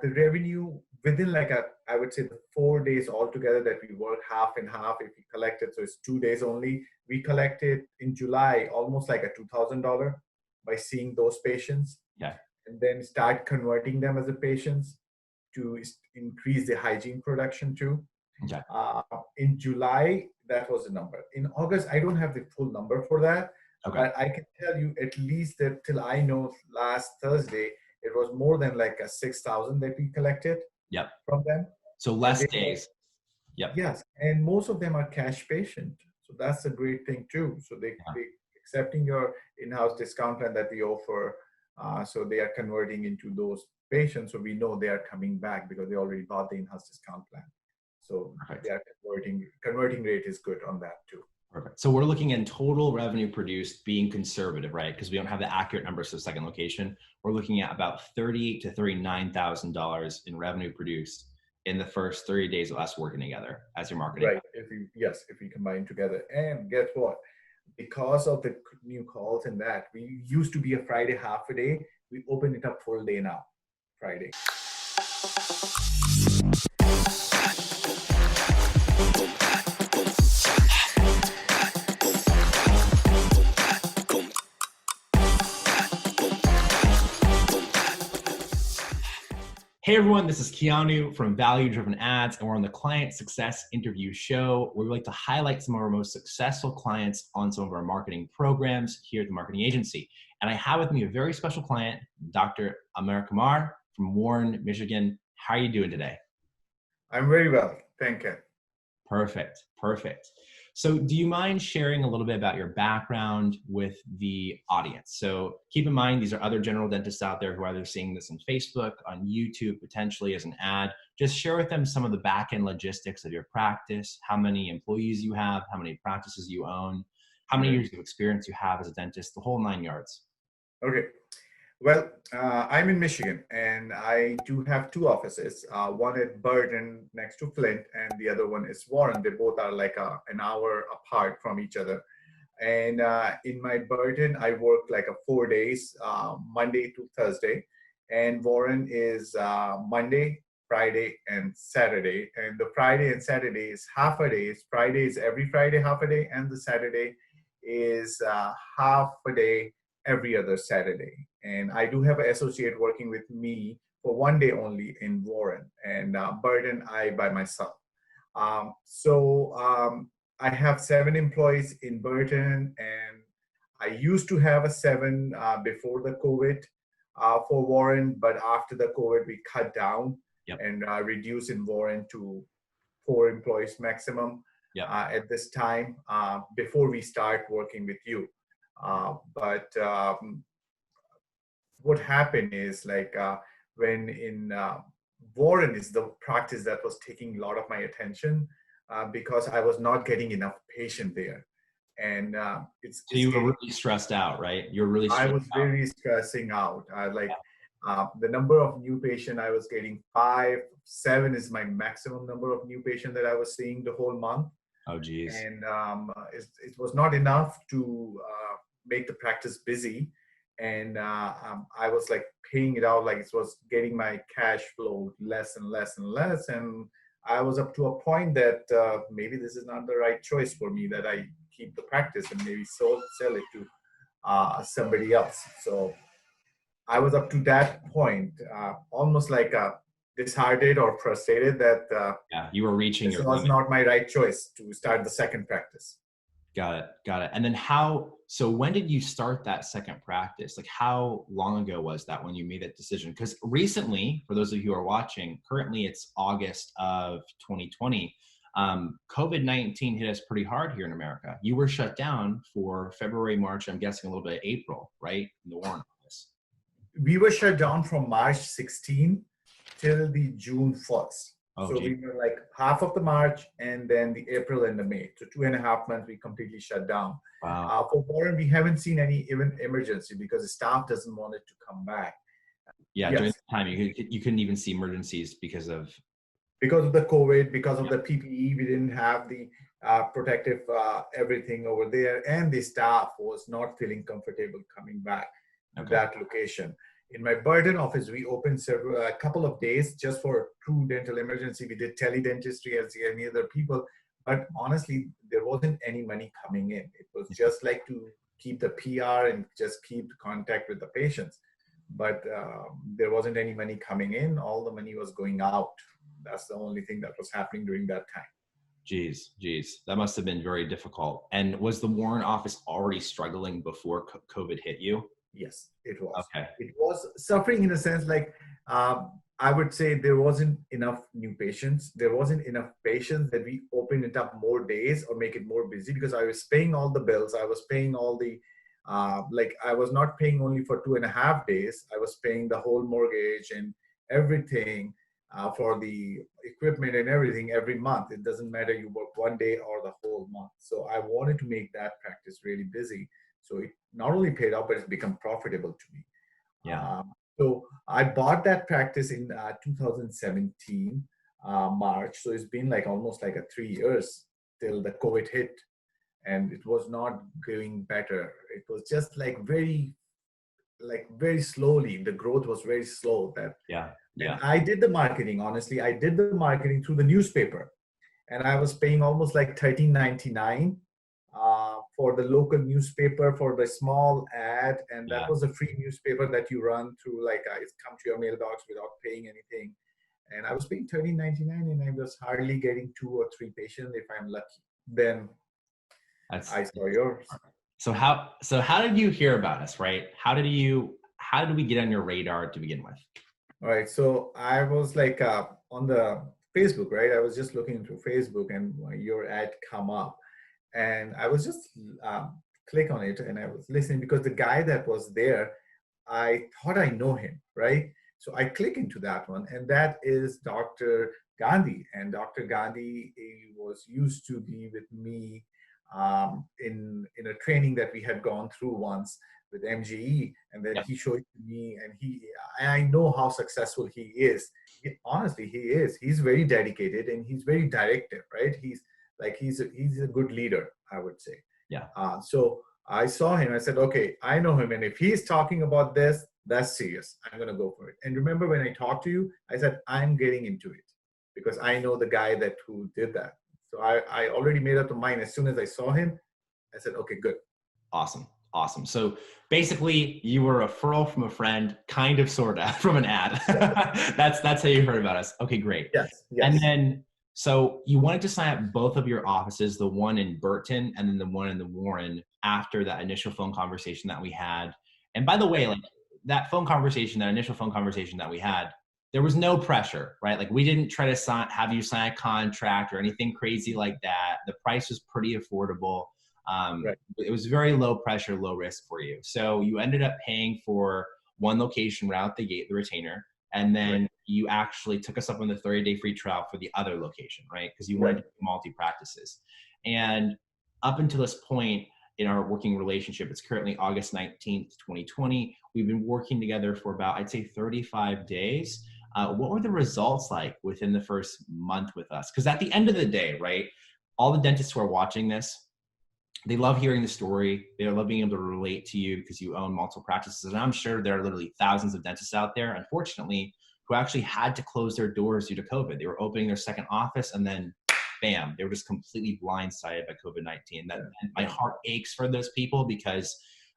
the revenue within I would say the 4 days altogether that we work half and half, if we collect it, so it's 2 days only. We collected in July almost like a $2,000 by seeing those patients. Yeah. And then start converting them as a patients to increase the hygiene production too. Okay. In July, that was the number. In August, I don't have the full number for that, but I can tell you at least that till I know last Thursday, it was more than like a 6,000 that we collected from them. So less days. Yes, and most of them are cash patient. So that's a great thing too. So they accepting your in-house discount plan that we offer. So they are converting into those patients. So we know they are coming back because they already bought the in-house discount plan. So they are converting rate is good on that too. Perfect. So we're looking at total revenue produced being conservative, right? Because we don't have the accurate numbers for the second location. We're looking at about $38,000 to $39,000 in revenue produced in the first 30 days of us working together as your marketing. Right. If we combine together. And guess what? Because of the new calls and that, we used to be a Friday half a day. We open it up full day now, Friday. Hey everyone, this is Keanu from Value Driven Ads, and we're on the Client Success Interview Show, where we like to highlight some of our most successful clients on some of our marketing programs here at the marketing agency. And I have with me a very special client, Dr. Ahemer Qamar from Warren, Michigan. How are you doing today? I'm very well, thank you. Perfect, perfect. So do you mind sharing a little bit about your background with the audience? So keep in mind, these are other general dentists out there who are either seeing this on Facebook, on YouTube, potentially as an ad. Just share with them some of the back-end logistics of your practice, how many employees you have, how many practices you own, how many years of experience you have as a dentist, the whole 9 yards. Okay. Well, I'm in Michigan, and I do have two offices. One at Burton next to Flint, and the other one is Warren. They both are like an hour apart from each other. And in my Burton, I work like 4 days, Monday to Thursday. And Warren is Monday, Friday, and Saturday. And the Friday and Saturday is half a day. Friday is every Friday, half a day. And the Saturday is half a day every other Saturday. And I do have an associate working with me for 1 day only in Warren, and Burton, I by myself. I have 7 employees in Burton, and I used to have a 7 before the COVID for Warren, but after the COVID, we cut down and reduced in Warren to 4 employees maximum at this time before we start working with you. What happened is when in Warren is the practice that was taking a lot of my attention because I was not getting enough patient there. And so you were really stressed out, right? You're really stressed I was very stressing out. The number of new patient I was getting, 5, 7 is my maximum number of new patient that I was seeing the whole month. Oh, geez. And it was not enough to make the practice busy. And I was paying it out, it was getting my cash flow less and less and less. And I was up to a point that maybe this is not the right choice for me, that I keep the practice and maybe sell it to somebody else. So I was up to that point, almost disheartened or frustrated that you were reaching this was not my right choice to start the second practice. Got it. And then so when did you start that second practice? How long ago was that when you made that decision? Because recently, for those of you who are watching, currently it's August of 2020. COVID-19 hit us pretty hard here in America. You were shut down for February, March, I'm guessing a little bit of April, right? In the Warren office. We were shut down from March 16 till the June 1st. So we were half of the March and then the April and the May. So 2.5 months we completely shut down. Wow. For Warren, we haven't seen any even emergency because the staff doesn't want it to come back. Yeah, during the time you couldn't even see emergencies because of the COVID, because of the PPE. We didn't have the protective everything over there, and the staff was not feeling comfortable coming back to that location. In my Burton office, we opened a couple of days just for true dental emergency. We did teledentistry as any other people, but honestly, there wasn't any money coming in. It was just like to keep the PR and just keep contact with the patients. But there wasn't any money coming in. All the money was going out. That's the only thing that was happening during that time. Geez, that must have been very difficult. And was the Warren office already struggling before COVID hit you? Yes, it was. Okay. It was suffering in a sense like I would say there wasn't enough new patients. There wasn't enough patients that we open it up more days or make it more busy because I was paying all the bills. I was paying all the, like I was not paying only for 2.5 days. I was paying the whole mortgage and everything for the equipment and everything every month. It doesn't matter you work one day or the whole month. So I wanted to make that practice really busy. So it not only paid off, but it's become profitable to me. Yeah. So I bought that practice in 2017 March. So it's been like almost like 3 years till the COVID hit, and it was not going better. It was just like very slowly. The growth was very slow. Yeah. And Yeah. I did the marketing. Honestly, I did the marketing through the newspaper, and I was paying almost like $13.99 for the local newspaper for the small ad, and that Yeah. was a free newspaper that you run through, like it's come to your mailbox without paying anything. And I was paying $13.99, and I was hardly getting 2 or 3 patients if I'm lucky. Then That's I saw yours. so how did you hear about us, right? How did we get on your radar to begin with? All right, so I was like on the Facebook, right? I was just looking through Facebook, and your ad come up, and I was just click on it, and I was listening because the guy that was there, I thought I know him, right? So I click into that one, and that is Dr. Gandhi. And Dr. Gandhi, he was used to be with me in a training that we had gone through once with MGE, and then Yep. he showed it to me, and I know how successful he is. Honestly, he is. He's very dedicated, and he's very directive, right? He's a good leader, I would say. Yeah. So I saw him. I said, okay, I know him, and if he's talking about this, that's serious. I'm gonna go for it. And remember when I talked to you, I said I'm getting into it because I know the guy who did that. So I already made up the mind. As soon as I saw him, I said, okay, good. Awesome. So basically, you were a referral from a friend, kind of, sort of, from an ad. That's how you heard about us. Okay, great. Yes. And then, so you wanted to sign up both of your offices, the one in Burton and then the one in the Warren, after that initial phone conversation that we had. And by the way, like that initial phone conversation that we had, there was no pressure, right? Like we didn't try to have you sign a contract or anything crazy like that. The price was pretty affordable. Right. It was very low pressure, low risk for you. So you ended up paying for one location right out the gate, the retainer, and then you actually took us up on the 30-day free trial for the other location, right? Because you wanted to do multi-practices. And up until this point in our working relationship, it's currently August 19th, 2020. We've been working together for about, I'd say, 35 days. What were the results like within the first month with us? Because at the end of the day, right, all the dentists who are watching this, they love hearing the story. They love being able to relate to you because you own multiple practices. And I'm sure there are literally thousands of dentists out there, unfortunately, who actually had to close their doors due to COVID. They were opening their second office and then bam, they were just completely blindsided by COVID-19. And my heart aches for those people because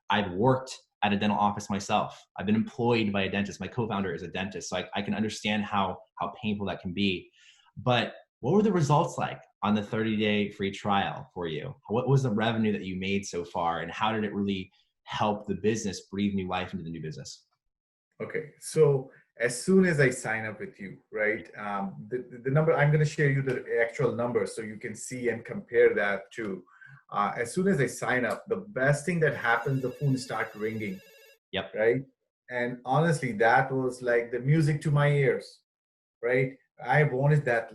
I've worked at a dental office myself. I've been employed by a dentist. My co-founder is a dentist. So I can understand how painful that can be. But what were the results like on the 30-day free trial for you? What was the revenue that you made so far, and how did it really help the business breathe new life into the new business? Okay, so as soon as I sign up with you, right, the number, I'm going to share you the actual number so you can see and compare that to. As soon as I sign up, the best thing that happens, the phone start ringing. Yep. Right. And honestly, that was like the music to my ears, right? I wanted that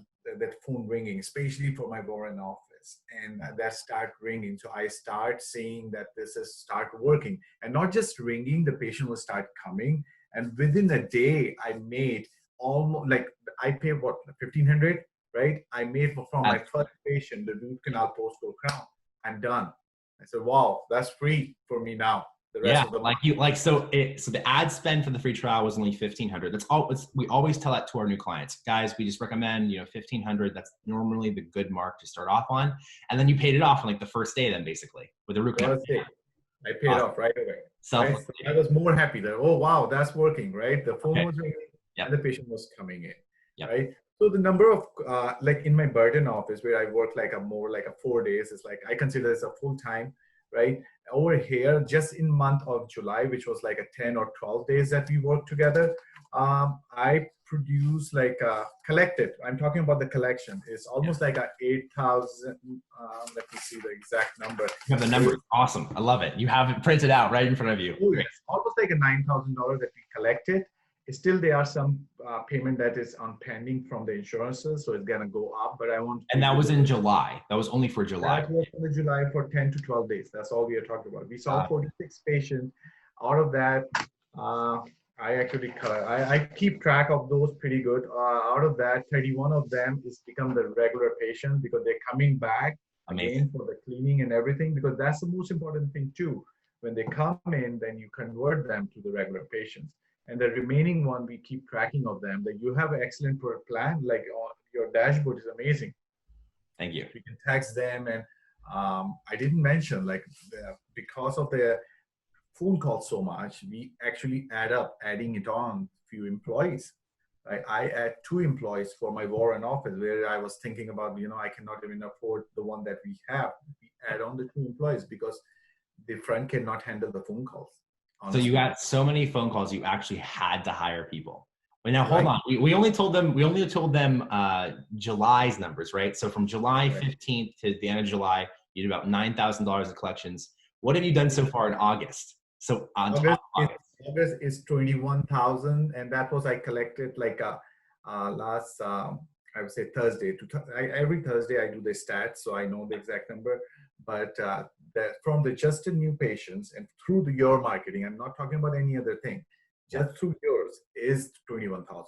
phone ringing, especially for my Warren office, and that start ringing. So I start seeing that this is start working, and not just ringing. The patient will start coming, and within a day, I made almost like I paid what 1,500, right? I made from my first patient the root canal post-go crown. I'm done. I said, wow, that's free for me now. the rest Yeah, of the like month. so the ad spend for the free trial was only 1,500. That's all. We always tell that to our new clients, guys. We just recommend 1,500. That's normally the good mark to start off on, and then you paid it off on like the first day, then basically with a root canal. First day, I paid Awesome. off right away. Right, so I Self-liquidating. was more happy that, oh wow, that's working, right? The phone Okay. was ringing and Yep. the patient was coming in, Yep. right? So the number of like in my Burton office where I work like a more like a 4 days is like I consider this a full time, right? Over here, just in month of July, which was like a 10 or 12 days that we worked together, I produce like collected. I'm talking about the collection. It's Yeah. almost like a 8,000. Let me see the exact number. You have the So numbers. Awesome. I love it. You have it printed out right in front of you. oh Great. yes, almost like a $9,000 that we collected. Still, there are some payment that is on pending from the insurances, so it's gonna go up. But I want to And give that you was the in July. That was only for July. that was for the July for 10 to 12 days. That's all we are talking about. We saw Uh, 46 patients. Out of that, uh, I actually I keep track of those pretty good. Out of that, 31 of them is become the regular patients because they're coming back Amazing. again for the cleaning and everything, because that's the most important thing too. When they come in, then you convert them to the regular patients. And the remaining one, we keep tracking of them. That you have an excellent plan, like your dashboard is amazing. Thank you. We can text them, and I didn't mention like because of the phone calls so much, we actually adding it on few employees. I add 2 employees for my Warren office where I was thinking about, I cannot even afford the one that we have. We add on the 2 employees because the front cannot handle the phone calls. So you Honestly, got so many phone calls, you actually had to hire people. But now hold right? on. We only told them July's numbers, right? So from July Right. 15th to the end of July, you did about $9,000 in collections. What have you done so far in August? So on top August of is August. August is 21,000, and that was I collected like last I would say Thursday. Every Thursday I do the stats, so I know the exact number. But from the just the new patients and through your marketing, I'm not talking about any other thing. Yeah. Just through yours is 21,000.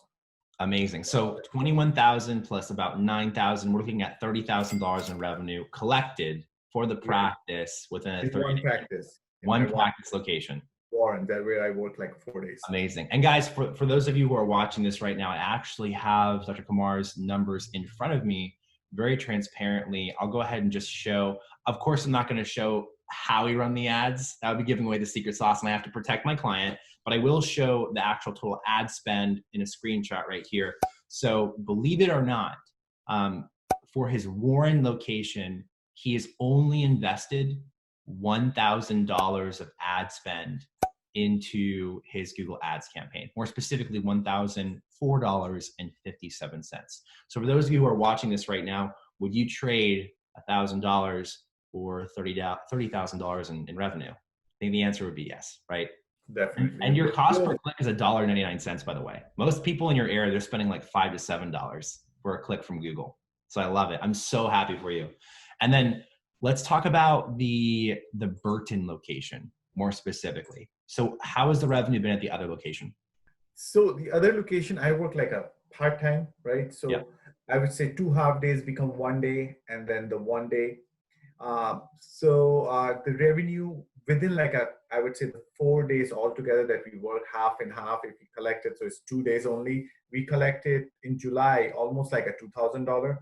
Amazing. So 21,000 plus about 9,000. We're looking at $30,000 in revenue collected for the Right. practice within a In 30 one day, practice, in my one one practice location. Warren, that where I work like 4 days. Amazing. And guys, for those of you who are watching this right now, I actually have Dr. Qamar's numbers in front of me very transparently. I'll go ahead and just show. Of course, I'm not going to show how we run the ads. That would be giving away the secret sauce, and I have to protect my client. But I will show the actual total ad spend in a screenshot right here. So believe it or not, for his Warren location, he has only invested $1,000 of ad spend into his Google Ads campaign, more specifically $1,004.57. So for those of you who are watching this right now, would you trade $1,000 for $30,000 in revenue? I think the answer would be yes, right? Definitely. And your cost per Well, click is $1.99, by the way. Most people in your area, they're spending like $5 to $7 for a click from Google. So I love it. I'm so happy for you. And then let's talk about the Burton location more specifically. So how has the revenue been at the other location? So the other location, I work like a part-time, right? Yeah. So I would say 2 half days become one day, and then the one day. The revenue within like I would say the 4 days altogether that we work half and half if we collect it. So it's 2 days only. We collected in July almost like a $2,000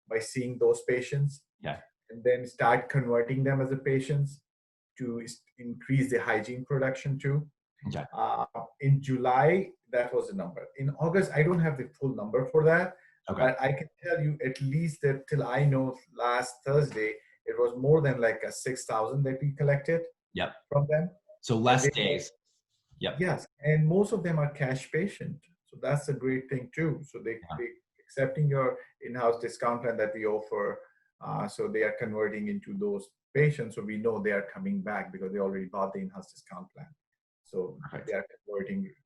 by seeing those patients, Yeah. and then start converting them as a patients to increase the hygiene production too. Okay. In July, that was the number. In August, I don't have the full number for that, Okay. but I can tell you at least that till I know last Thursday, it was more than like a 6,000 that we collected Yep. from them. So And less they, days. Yep. yes, and most of them are cash patient, so that's a great thing too. So Yeah. they accepting your in-house discount plan that we offer, so they are converting into those patients. So we know they are coming back because they already bought the in-house discount plan. So Perfect. they are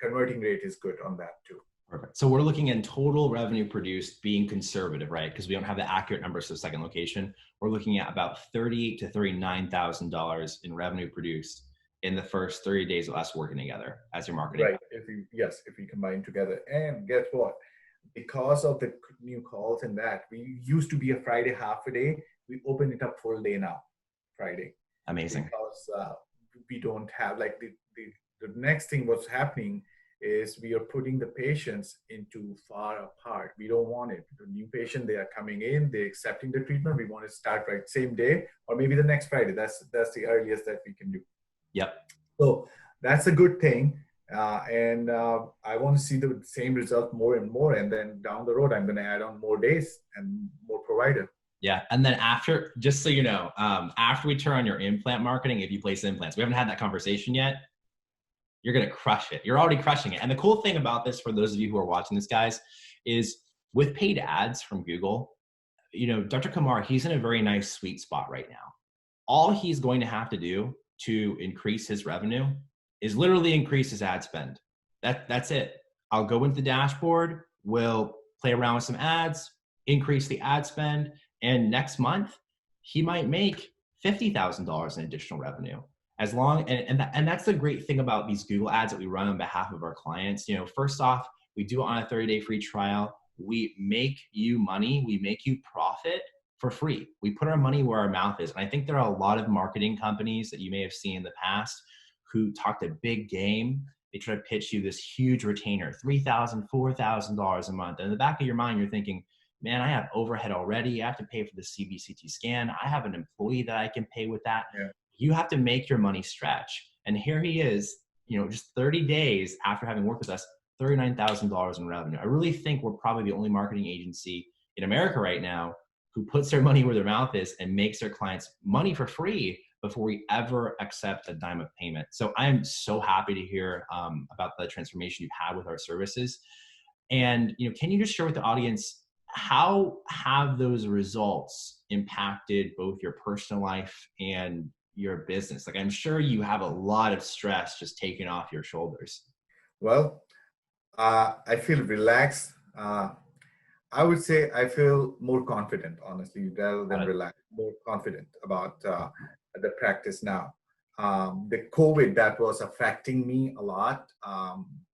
converting rate is good on that too. Perfect. So we're looking at total revenue produced being conservative, right? Because we don't have the accurate numbers for the second location. We're looking at about $38,000 to $39,000 in revenue produced in the first 30 days of us working together as your marketing. Right. If we combine together, and guess what? Because of the new calls and that, we used to be a Friday half a day. We open it up full day now, Friday. Amazing. Because we don't have like the next thing what's happening is we are putting the patients into far apart. We don't want it. The new patient, they are coming in, they're accepting the treatment. We want to start right same day or maybe the next Friday. That's the earliest that we can do. Yep. So that's a good thing. And I want to see the same result more and more. And then down the road, I'm going to add on more days and more provider. Yeah. And then after, just so you know, after we turn on your implant marketing, if you place implants, we haven't had that conversation yet. You're going to crush it. You're already crushing it. And the cool thing about this, for those of you who are watching this, guys, is with paid ads from Google, you know, Dr. Qamar, he's in a very nice sweet spot right now. All he's going to have to do to increase his revenue is literally increase his ad spend. That's it. I'll go into the dashboard, we'll play around with some ads, increase the ad spend, and next month he might make $50,000 in additional revenue. As long and that's the great thing about these Google ads that we run on behalf of our clients. You know, first off, we do it on a 30-day free trial. We make you money, we make you profit for free. We put our money where our mouth is. And I think there are a lot of marketing companies that you may have seen in the past who talked a big game. They try to pitch you this huge retainer, $3,000, $4,000 a month. And in the back of your mind, you're thinking, man, I have overhead already. I have to pay for the CBCT scan. I have an employee that I can pay with that. Yeah. You have to make your money stretch. And here he is, you know, just 30 days after having worked with us, $39,000 in revenue. I really think we're probably the only marketing agency in America right now who puts their money where their mouth is and makes their clients money for free before we ever accept a dime of payment. So I'm so happy to hear about the transformation you've had with our services. And, you know, can you just share with the audience, how have those results impacted both your personal life and your business? Like, I'm sure you have a lot of stress just taken off your shoulders. Well, I feel relaxed. I would say I feel more confident, honestly, rather than relaxed, more confident about the practice now. The COVID, that was affecting me a lot.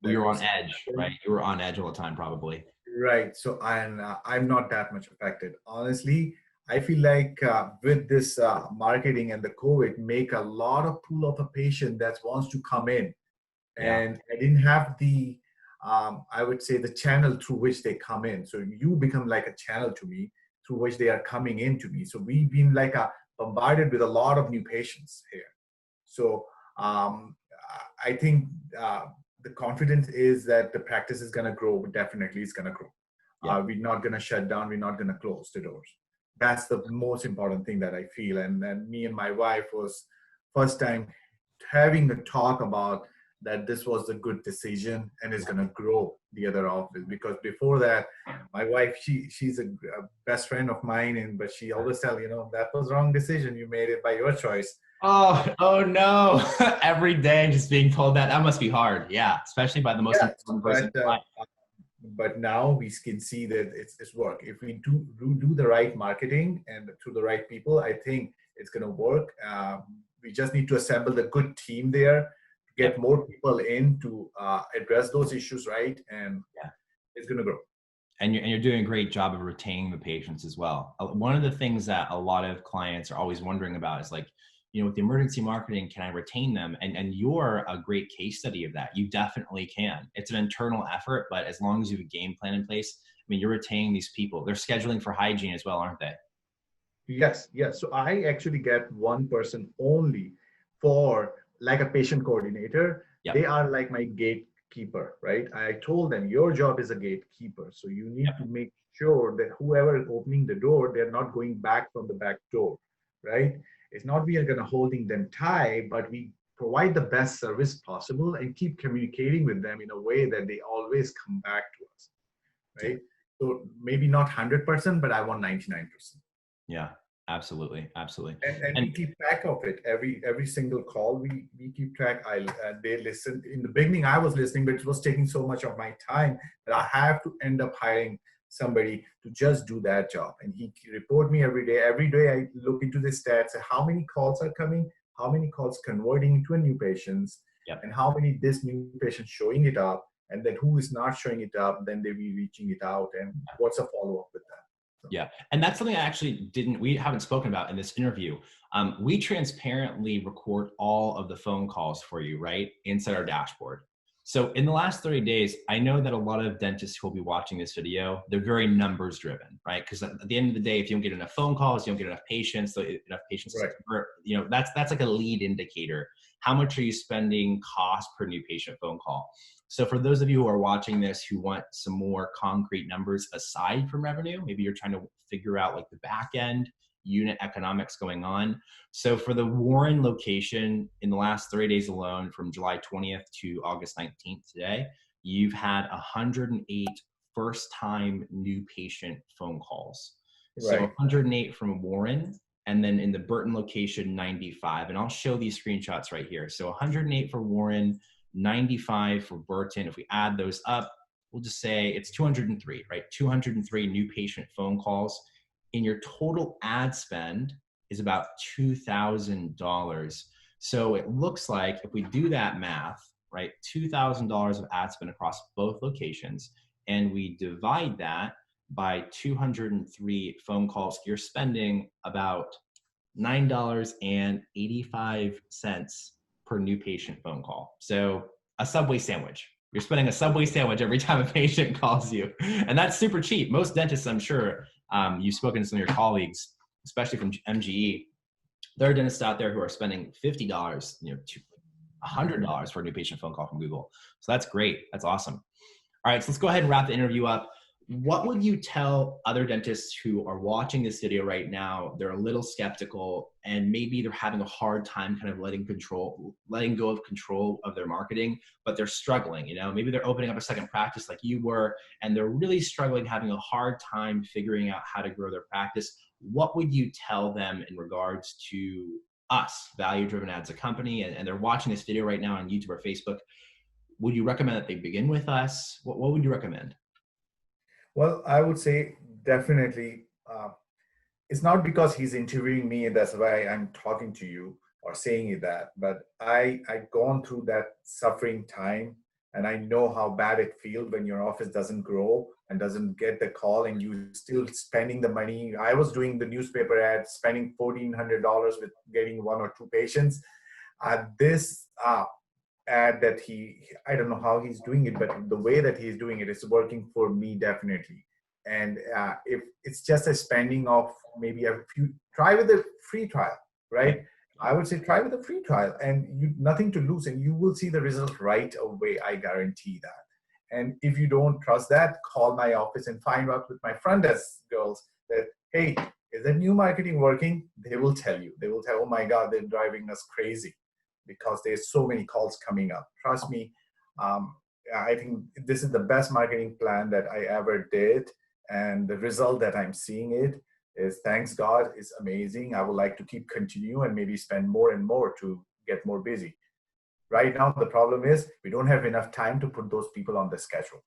You were on edge, right? You were on edge all the time, probably. Right. So I'm not that much affected. Honestly, I feel like with this marketing and the COVID, make a lot of pool of a patient that wants to come in. Yeah. And I didn't have the, I would say, the channel through which they come in. So you become like a channel to me through which they are coming into me. So we've been like bombarded with a lot of new patients here. So I think the confidence is that the practice is going to grow. Definitely, it's going to grow. Yeah. We're not going to shut down. We're not going to close the doors. That's the most important thing that I feel. And then me and my wife was first time having a talk about that this was a good decision and is going to grow the other office. Because before that, my wife, she's a best friend of mine, but she always tell, you know, that was wrong decision. You made it by your choice. Oh no. Every day just being told that must be hard. Yeah. Especially by the most important person. But now we can see that it's work. If we do the right marketing and through the right people, I think it's going to work. We just need to assemble the good team there, get more people in to address those issues, right? And it's going to grow. And you're doing a great job of retaining the patients as well. One of the things that a lot of clients are always wondering about is like, you know, with the emergency marketing, can I retain them? And you're a great case study of that. You definitely can. It's an internal effort, but as long as you have a game plan in place, I mean, you're retaining these people. They're scheduling for hygiene as well, aren't they? Yes. So I actually get one person only for like a patient coordinator. Yep. They are like my gatekeeper, right? I told them your job is a gatekeeper. So you need to make sure that whoever is opening the door, they're not going back from the back door, right? It's not we are going to holding them tight, but we provide the best service possible and keep communicating with them in a way that they always come back to us, right? So maybe not 100%, but I want 99%. Yeah, absolutely. And we keep track of it. Every single call, we keep track. They listen. In the beginning, I was listening, but it was taking so much of my time that I have to end up hiring somebody to just do that job. And he report me every day. Every day I look into the stats, how many calls are coming, how many calls converting into a new patients, and how many this new patient showing it up, and then who is not showing it up, then they be reaching it out, and what's a follow-up with that. So. Yeah. And that's something I actually we haven't spoken about in this interview. We transparently record all of the phone calls for you, right? Inside our dashboard. So in the last 30 days, I know that a lot of dentists who will be watching this video, they're very numbers driven, right? Because at the end of the day, if you don't get enough phone calls, you don't get enough patients, so enough patients to Right. convert, that's like a lead indicator. How much are you spending cost per new patient phone call? So for those of you who are watching this who want some more concrete numbers aside from revenue, maybe you're trying to figure out like the back end unit economics going on. So for the Warren location in the last 30 days alone, from July 20th to August 19th today, you've had 108 first time new patient phone calls. So Right. 108 from Warren, and then in the Burton location, 95. And I'll show these screenshots right here. So 108 for Warren, 95 for Burton. If we add those up, we'll just say it's 203, right? 203 new patient phone calls. And your total ad spend is about $2,000. So it looks like if we do that math, right, $2,000 of ad spend across both locations, and we divide that by 203 phone calls, you're spending about $9.85 per new patient phone call. So a Subway sandwich. You're spending a Subway sandwich every time a patient calls you. And that's super cheap. Most dentists, I'm sure, you've spoken to some of your colleagues, especially from MGE. There are dentists out there who are spending $50, $100 for a new patient phone call from Google. So that's great. That's awesome. All right, so let's go ahead and wrap the interview up. What would you tell other dentists who are watching this video right now? They're a little skeptical and maybe they're having a hard time kind of letting go of control of their marketing, but they're struggling, maybe they're opening up a second practice like you were, and they're really struggling, having a hard time figuring out how to grow their practice. What would you tell them in regards to us, Value Driven Ads, a company, and they're watching this video right now on YouTube or Facebook? Would you recommend that they begin with us? What would you recommend? Well, I would say definitely. It's not because he's interviewing me and that's why I'm talking to you or saying it that, but I've gone through that suffering time, and I know how bad it feels when your office doesn't grow and doesn't get the call and you still spending the money. I was doing the newspaper ad, spending $1,400 with getting one or two patients. This ad that I don't know how he's doing it, but the way that he's doing it is working for me definitely. And if it's just a spending of maybe a few, try with a free trial, right? I would say try with a free trial, and you nothing to lose, and you will see the result right away. I guarantee that. And if you don't trust that, call my office and find out with my front desk girls that, hey, is that new marketing working? They will tell you. They will tell, oh my God, they're driving us crazy because there's so many calls coming up. Trust me, I think this is the best marketing plan that I ever did. And the result that I'm seeing it is, thanks God, is amazing. I would like to keep continue and maybe spend more and more to get more busy. Right now, the problem is we don't have enough time to put those people on the schedule.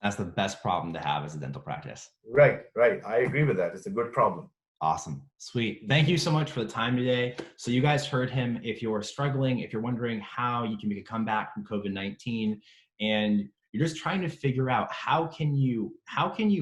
That's the best problem to have as a dental practice. Right. I agree with that. It's a good problem. Awesome. Sweet. Thank you so much for the time today. So you guys heard him. If you're struggling, if you're wondering how you can make a comeback from COVID-19, and you're just trying to figure out how can you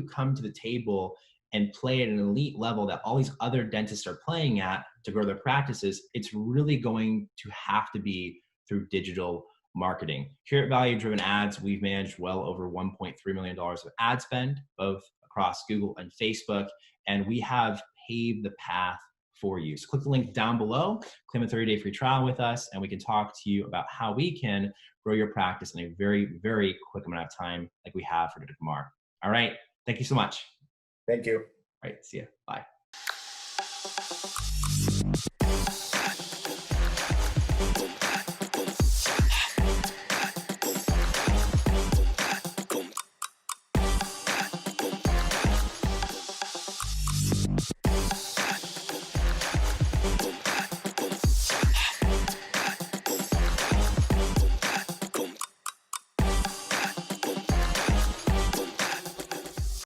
come to the table and play at an elite level that all these other dentists are playing at to grow their practices, it's really going to have to be through digital marketing. Here at Value Driven Ads, we've managed well over $1.3 million of ad spend, both across Google and Facebook, and we have paved the path for you. So click the link down below, claim a 30-day free trial with us, and we can talk to you about how we can grow your practice in a very, very quick amount of time like we have for Dr. Qamar. All right. Thank you so much. Thank you. All right. See you. Bye.